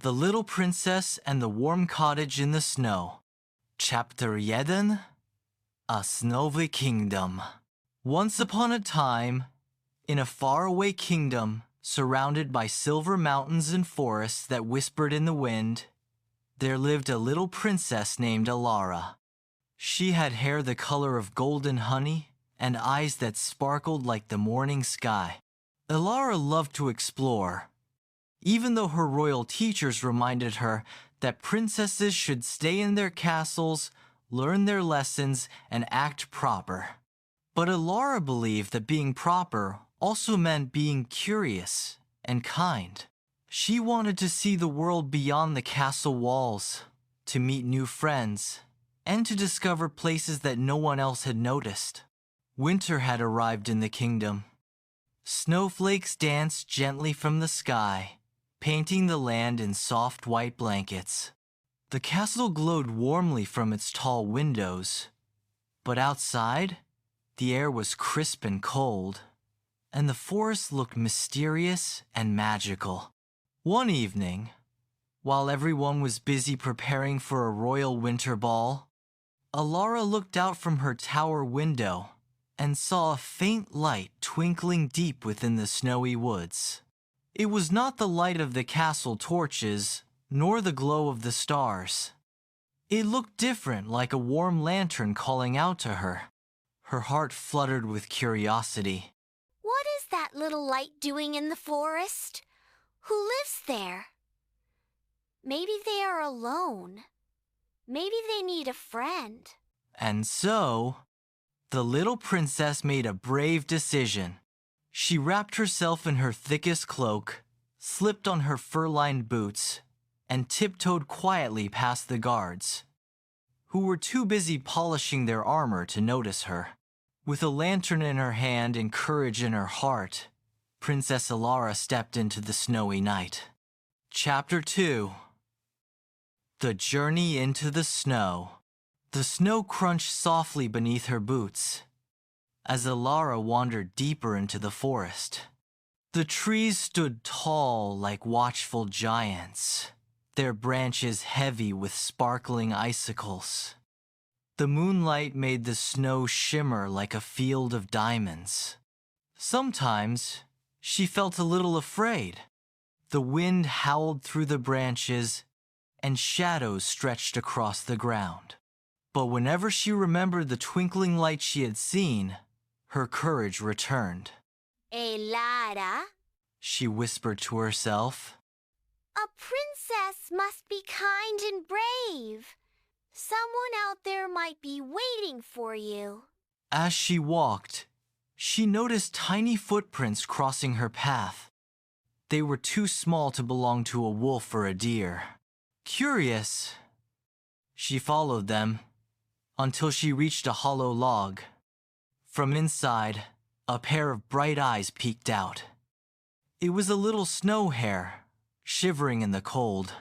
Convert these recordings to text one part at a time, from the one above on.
The Little Princess and the Warm Cottage in the Snow. Chapter 1. A Snowy Kingdom. Once upon a time, in a faraway kingdom surrounded by silver mountains and forests that whispered in the wind, there lived a little princess named Elara. She had hair the color of golden honey and eyes that sparkled like the morning sky. Elara loved to explore, even though her royal teachers reminded her that princesses should stay in their castles, learn their lessons, and act proper. But Elara believed that being proper also meant being curious and kind. She wanted to see the world beyond the castle walls, to meet new friends, and to discover places that no one else had noticed. Winter had arrived in the kingdom. Snowflakes danced gently from the sky, painting the land in soft white blankets. The castle glowed warmly from its tall windows, but outside, the air was crisp and cold, and the forest looked mysterious and magical. One evening, while everyone was busy preparing for a royal winter ball, Elara looked out from her tower window and saw a faint light twinkling deep within the snowy woods. It was not the light of the castle torches, nor the glow of the stars. It looked different, like a warm lantern calling out to her. Her heart fluttered with curiosity. What is that little light doing in the forest? Who lives there? Maybe they are alone. Maybe they need a friend. And so, the little princess made a brave decision. She wrapped herself in her thickest cloak, slipped on her fur-lined boots, and tiptoed quietly past the guards, who were too busy polishing their armor to notice her. With a lantern in her hand and courage in her heart, Princess Elara stepped into the snowy night. Chapter 2. The Journey into the Snow. The snow crunched softly beneath her boots as Elara wandered deeper into the forest. The trees stood tall like watchful giants, their branches heavy with sparkling icicles. The moonlight made the snow shimmer like a field of diamonds. Sometimes she felt a little afraid. The wind howled through the branches, and shadows stretched across the ground. But whenever she remembered the twinkling light she had seen, her courage returned. Elara, She whispered to herself. a princess must be kind and brave. Someone out there might be waiting for you. As she walked, she noticed tiny footprints crossing her path. They were too small to belong to a wolf or a deer. Curious, she followed them until she reached a hollow log. From inside, a pair of bright eyes peeked out. It was a little snow hare, shivering in the cold.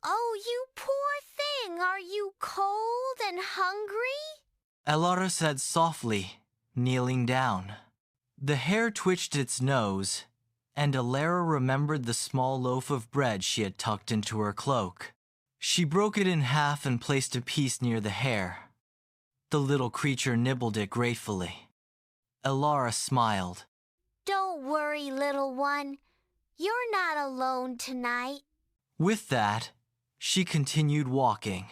Oh, you poor thing! Are you cold and hungry? Elara said softly, kneeling down. The hare twitched its nose, and Elara remembered the small loaf of bread she had tucked into her cloak. She broke it in half and placed a piece near the hare. The little creature nibbled it gratefully. Elara smiled. Don't worry, little one. You're not alone tonight. With that, she continued walking.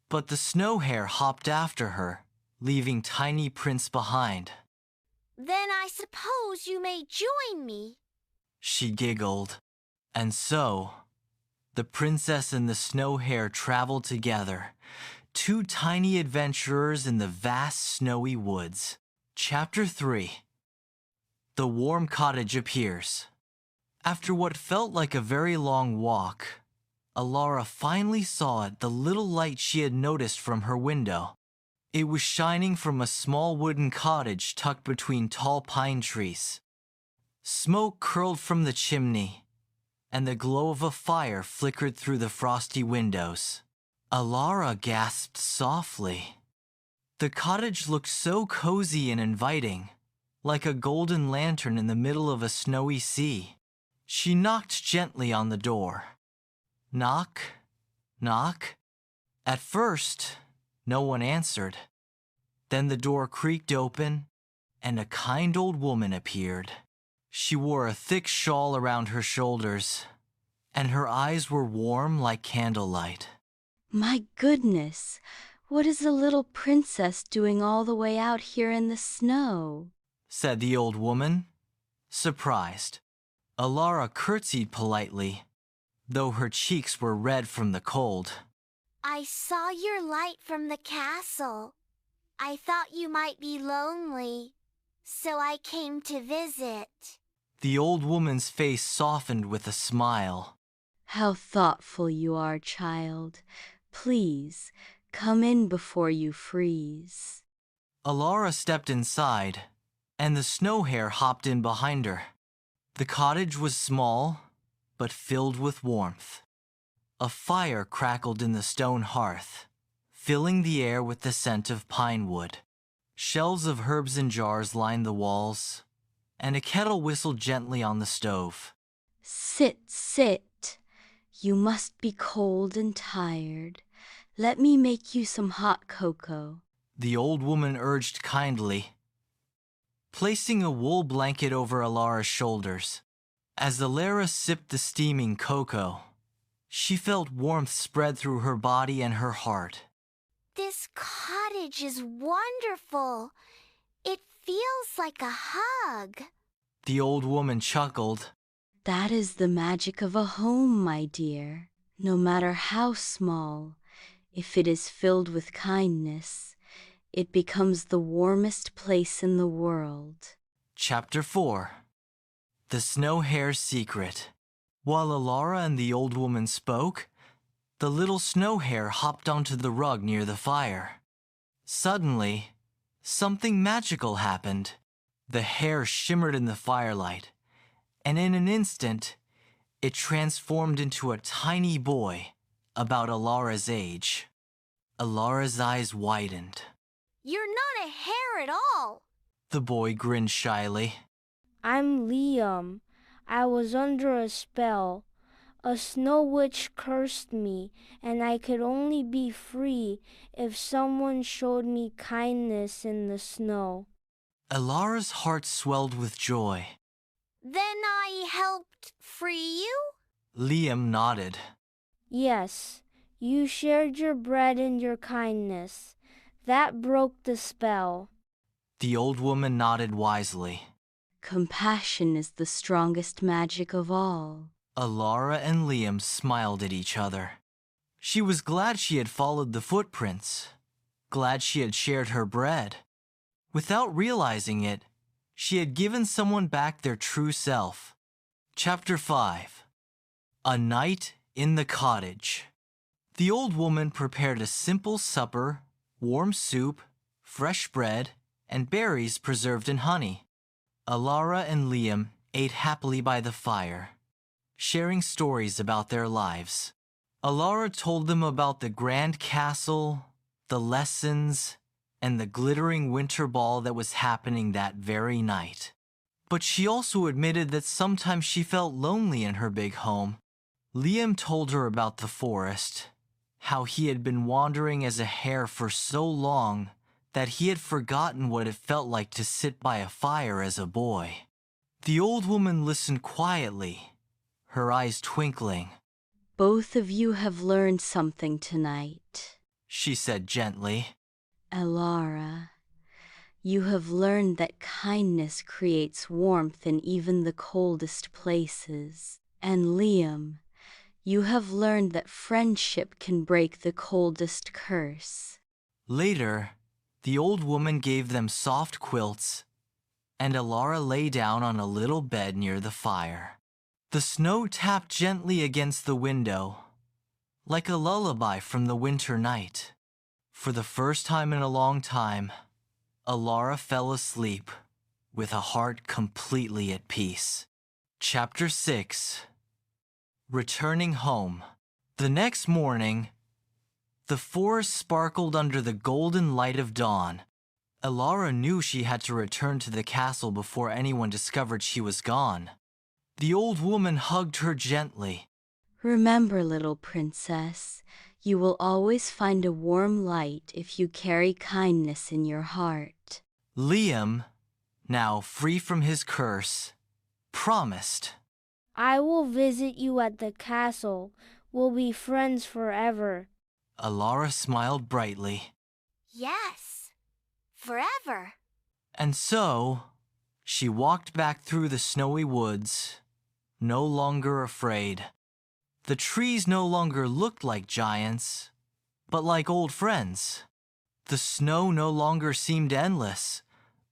But the snow hare hopped after her, leaving tiny prints behind. Then I suppose you may join me. She giggled. And so, the princess and the snow hare traveled together, two tiny adventurers in the vast snowy woods. Chapter 3. The Warm Cottage appears. After what felt like a very long walk, Elara finally saw the little light she had noticed from her window. It was shining from a small wooden cottage tucked between tall pine trees. Smoke curled from the chimney, and the glow of a fire flickered through the frosty windows. Elara gasped softly. The cottage looked so cozy and inviting, like a golden lantern in the middle of a snowy sea. She knocked gently on the door. Knock, knock. At first, no one answered. Then the door creaked open, and a kind old woman appeared. She wore a thick shawl around her shoulders, and her eyes were warm like candlelight. My goodness, what is a little princess doing all the way out here in the snow? Said the old woman, surprised. Elara curtsied politely, though her cheeks were red from the cold. I saw your light from the castle. I thought you might be lonely, so I came to visit. The old woman's face softened with a smile. How thoughtful you are, child. Please, come in before you freeze. Elara stepped inside, and the snow hare hopped in behind her. The cottage was small, but filled with warmth. A fire crackled in the stone hearth, filling the air with the scent of pine wood. Shelves of herbs and jars lined the walls, and a kettle whistled gently on the stove. Sit, sit. You must be cold and tired. Let me make you some hot cocoa. The old woman urged kindly, placing a wool blanket over Elara's shoulders. As Elara sipped the steaming cocoa, she felt warmth spread through her body and her heart. This cottage is wonderful. It feels like a hug. The old woman chuckled. That is the magic of a home, my dear. No matter how small, if it is filled with kindness, it becomes the warmest place in the world. Chapter 4. The Snow Hare's Secret. While Elara and the old woman spoke, the little snow hare hopped onto the rug near the fire. Suddenly, something magical happened. The hare shimmered in the firelight, and in an instant, it transformed into a tiny boy about Elara's age. Elara's eyes widened. You're not a hare at all. The boy grinned shyly. I'm Liam. I was under a spell. A snow witch cursed me, and I could only be free if someone showed me kindness in the snow. Elara's heart swelled with joy. Then I helped free you? Liam nodded. Yes, you shared your bread and your kindness. That broke the spell. The old woman nodded wisely. Compassion is the strongest magic of all. Elara and Liam smiled at each other. She was glad she had followed the footprints, glad she had shared her bread. Without realizing it, she had given someone back their true self. Chapter 5. A Night in the Cottage. The old woman prepared a simple supper, warm soup, fresh bread, and berries preserved in honey. Elara and Liam ate happily by the fire, sharing stories about their lives. Elara told them about the grand castle, the lessons, and the glittering winter ball that was happening that very night. But she also admitted that sometimes she felt lonely in her big home. Liam told her about the forest, how he had been wandering as a hare for so long that he had forgotten what it felt like to sit by a fire as a boy. The old woman listened quietly, her eyes twinkling. Both of you have learned something tonight, She said gently. Elara. You have learned that kindness creates warmth in even the coldest places. And Liam, you have learned that friendship can break the coldest curse. Later, the old woman gave them soft quilts, and Elara lay down on a little bed near the fire. The snow tapped gently against the window, like a lullaby from the winter night. For the first time in a long time, Elara fell asleep with a heart completely at peace. Chapter 6. Returning Home. The next morning, the forest sparkled under the golden light of dawn. Elara knew she had to return to the castle before anyone discovered she was gone. The old woman hugged her gently. Remember, little princess, you will always find a warm light if you carry kindness in your heart. Liam, now free from his curse, promised. I will visit you at the castle. We'll be friends forever. Elara smiled brightly. Yes, forever. And so, she walked back through the snowy woods, no longer afraid. The trees no longer looked like giants, but like old friends. The snow no longer seemed endless,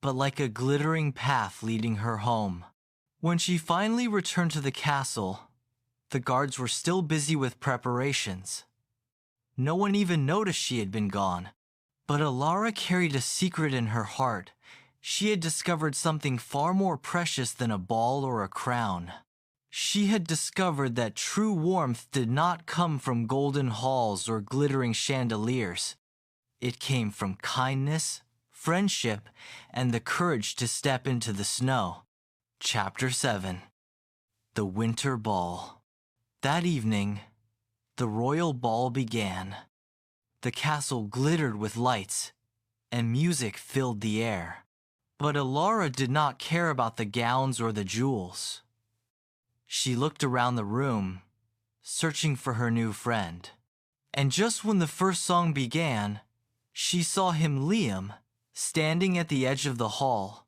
but like a glittering path leading her home. When she finally returned to the castle, the guards were still busy with preparations. No one even noticed she had been gone. But Elara carried a secret in her heart. She had discovered something far more precious than a ball or a crown. She had discovered that true warmth did not come from golden halls or glittering chandeliers. It came from kindness, friendship, and the courage to step into the snow. Chapter 7. The Winter Ball. That evening, the royal ball began. The castle glittered with lights, and music filled the air. But Elara did not care about the gowns or the jewels. She looked around the room, searching for her new friend. And just when the first song began, she saw him, Liam, standing at the edge of the hall,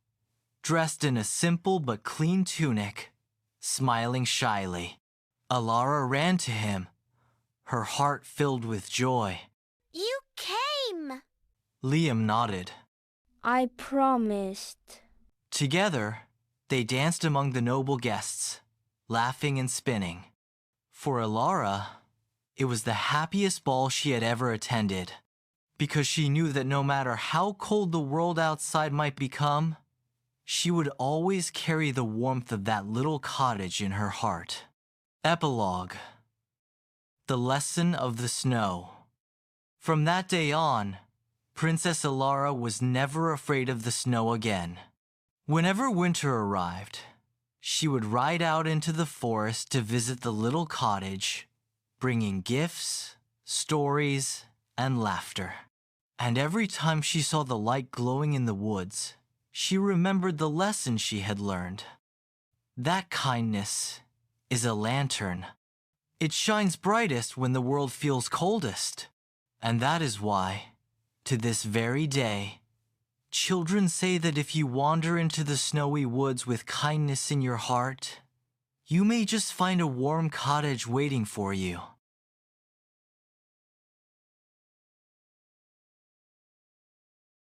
dressed in a simple but clean tunic, smiling shyly. Elara ran to him, her heart filled with joy. You came! Liam nodded. I promised. Together, they danced among the noble guests, laughing and spinning. For Elara, it was the happiest ball she had ever attended, because she knew that no matter how cold the world outside might become, she would always carry the warmth of that little cottage in her heart. Epilogue. The Lesson of the Snow. From that day on, Princess Elara was never afraid of the snow again. Whenever winter arrived, she would ride out into the forest to visit the little cottage, bringing gifts, stories, and laughter. And every time she saw the light glowing in the woods, she remembered the lesson she had learned. That kindness is a lantern. It shines brightest when the world feels coldest. And that is why, to this very day, children say that if you wander into the snowy woods with kindness in your heart, you may just find a warm cottage waiting for you.